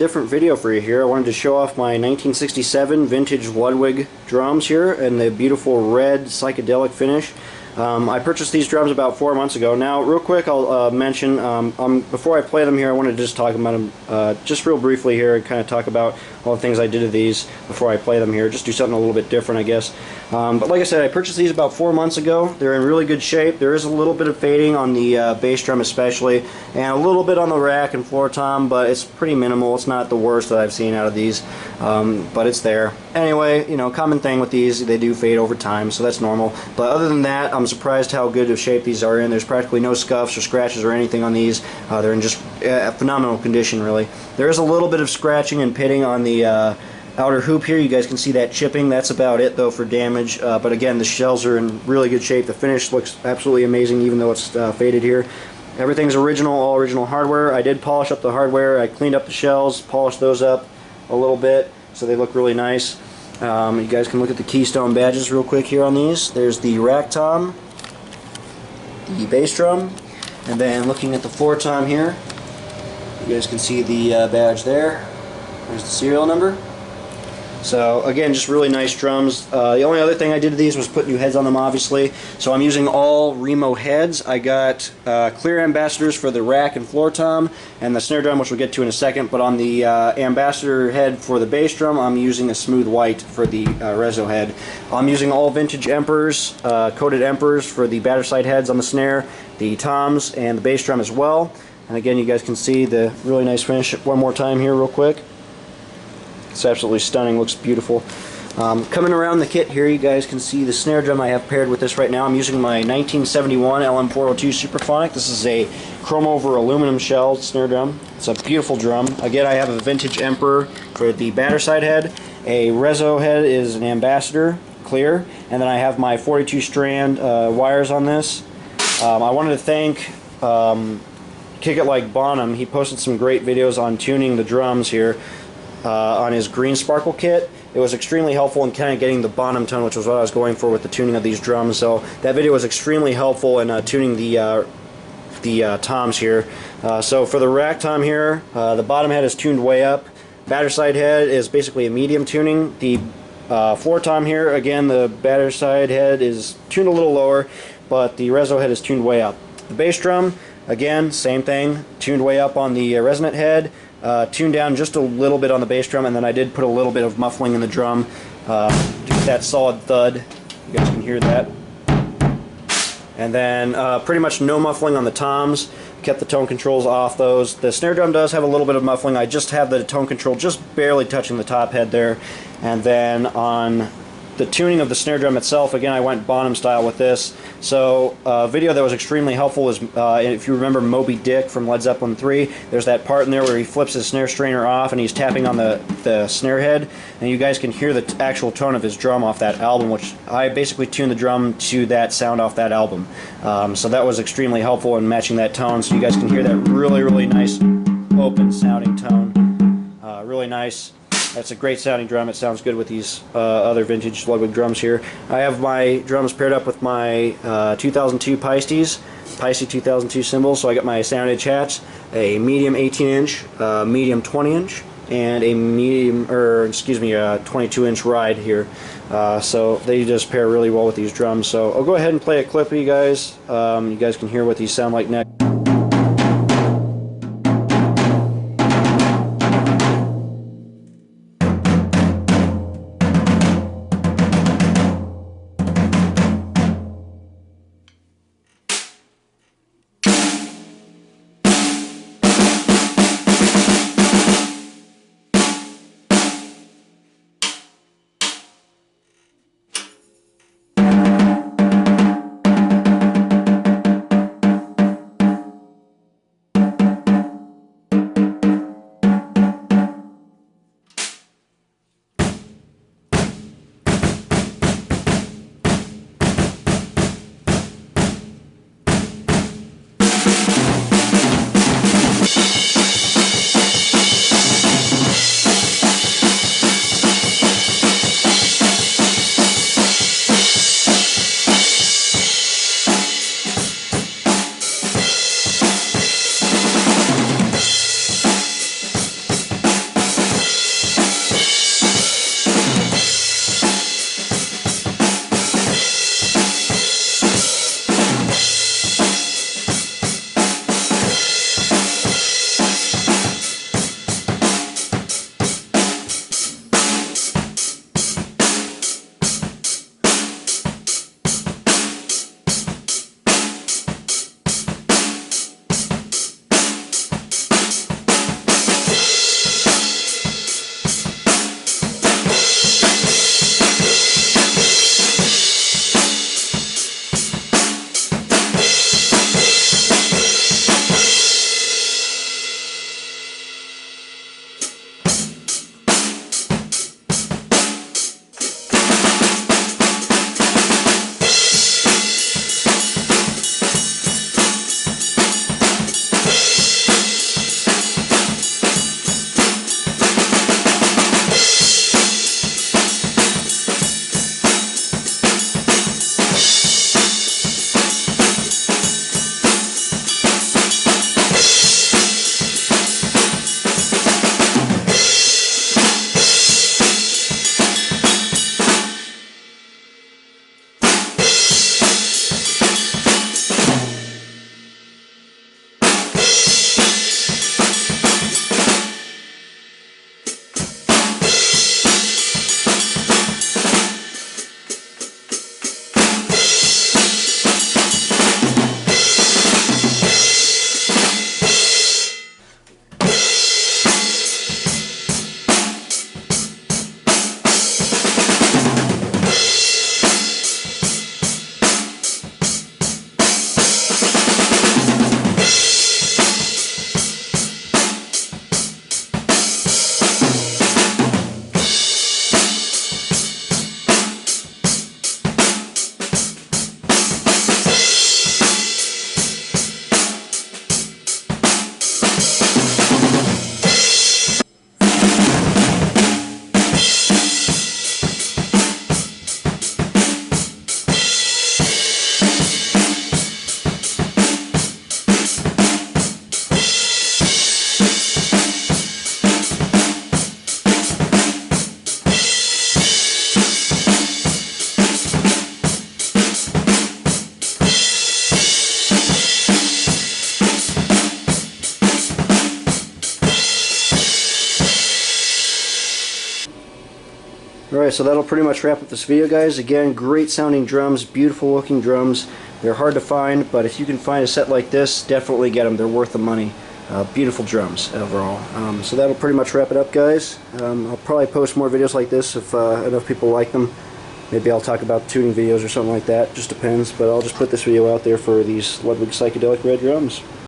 Different video for you here. I wanted to show off my 1967 vintage Ludwig drums here and the beautiful red psychedelic finish. I purchased these drums about 4 months ago. Now, real quick, I'll mention, before I play them here, I wanted to just talk about them just real briefly here and kind of talk about all the things I did to these before I play them here. Just do something a little bit different, I guess. But like I said, I purchased these about 4 months ago. They're in really good shape. There is a little bit of fading on the bass drum especially, and a little bit on the rack and floor tom, but it's pretty minimal. It's not the worst that I've seen out of these, but it's there. Anyway, you know, common thing with these, they do fade over time, so that's normal. But other than that, I'm surprised how good of shape these are in. There's practically no scuffs or scratches or anything on these. They're in just phenomenal condition, really. There is a little bit of scratching and pitting on the outer hoop here. You guys can see that chipping. That's about it, though, for damage. But again, the shells are in really good shape. The finish looks absolutely amazing, even though it's faded here. Everything's original, all original hardware. I did polish up the hardware. I cleaned up the shells, polished those up a little bit, so they look really nice. You guys can look at the keystone badges real quick here on these. There's the rack tom, the bass drum, and then looking at the floor tom here, you guys can see the badge there. There's the serial number. So again, just really nice drums. The only other thing I did to these was put new heads on them, obviously. So I'm using all Remo heads. I got clear ambassadors for the rack and floor tom and the snare drum, which we'll get to in a second. But on the ambassador head for the bass drum, I'm using a smooth white for the reso head. I'm using all vintage Emperors, coated Emperors for the batter side heads on the snare, the toms, and the bass drum as well. And again, you guys can see the really nice finish one more time here real quick. It's absolutely stunning, looks beautiful. Coming around the kit here, you guys can see the snare drum I have paired with this right now. I'm using my 1971 LM402 Superphonic. This is a chrome over aluminum shell snare drum. It's a beautiful drum. Again, I have a vintage Emperor for the batter side head. A reso head is an ambassador, clear. And then I have my 42 strand wires on this. I wanted to thank Kick It Like Bonham. He posted some great videos on tuning the drums here. On his green sparkle kit. It was extremely helpful in kind of getting the bottom tone, which was what I was going for with the tuning of these drums. So that video was extremely helpful in tuning the toms here. So for the rack tom here, the bottom head is tuned way up. Batter side head is basically a medium tuning. The floor tom here, again, the batter side head is tuned a little lower, but the reso head is tuned way up. The bass drum, again, same thing, tuned way up on the resonant head. Tuned down just a little bit on the bass drum, and then I did put a little bit of muffling in the drum to get that solid thud. You guys can hear that. And then pretty much no muffling on the toms. Kept the tone controls off those. The snare drum does have a little bit of muffling. I just have the tone control just barely touching the top head there. And then on the tuning of the snare drum itself, again, I went Bonham style with this. So a video that was extremely helpful is, if you remember Moby Dick from Led Zeppelin 3, there's that part in there where he flips his snare strainer off and he's tapping on the snare head, and you guys can hear the actual tone of his drum off that album, which I basically tuned the drum to that sound off that album. So that was extremely helpful in matching that tone, so you guys can hear that really, really nice open sounding tone. Really nice. That's a great sounding drum. It sounds good with these other vintage Ludwig drums here. I have my drums paired up with my 2002 Pisces 2002 cymbals. So I got my Sound Edge hats, a medium 18-inch, medium 20-inch, and a medium, or excuse me, a 22-inch ride here. So they just pair really well with these drums. So I'll go ahead and play a clip for you guys. You guys can hear what these sound like next. Alright, so that'll pretty much wrap up this video, guys. Again, great sounding drums, beautiful looking drums. They're hard to find, but if you can find a set like this, definitely get them. They're worth the money. Beautiful drums overall. So that'll pretty much wrap it up, guys. I'll probably post more videos like this if enough people like them. Maybe I'll talk about tuning videos or something like that. Just depends, but I'll just put this video out there for these Ludwig Psychedelic red drums.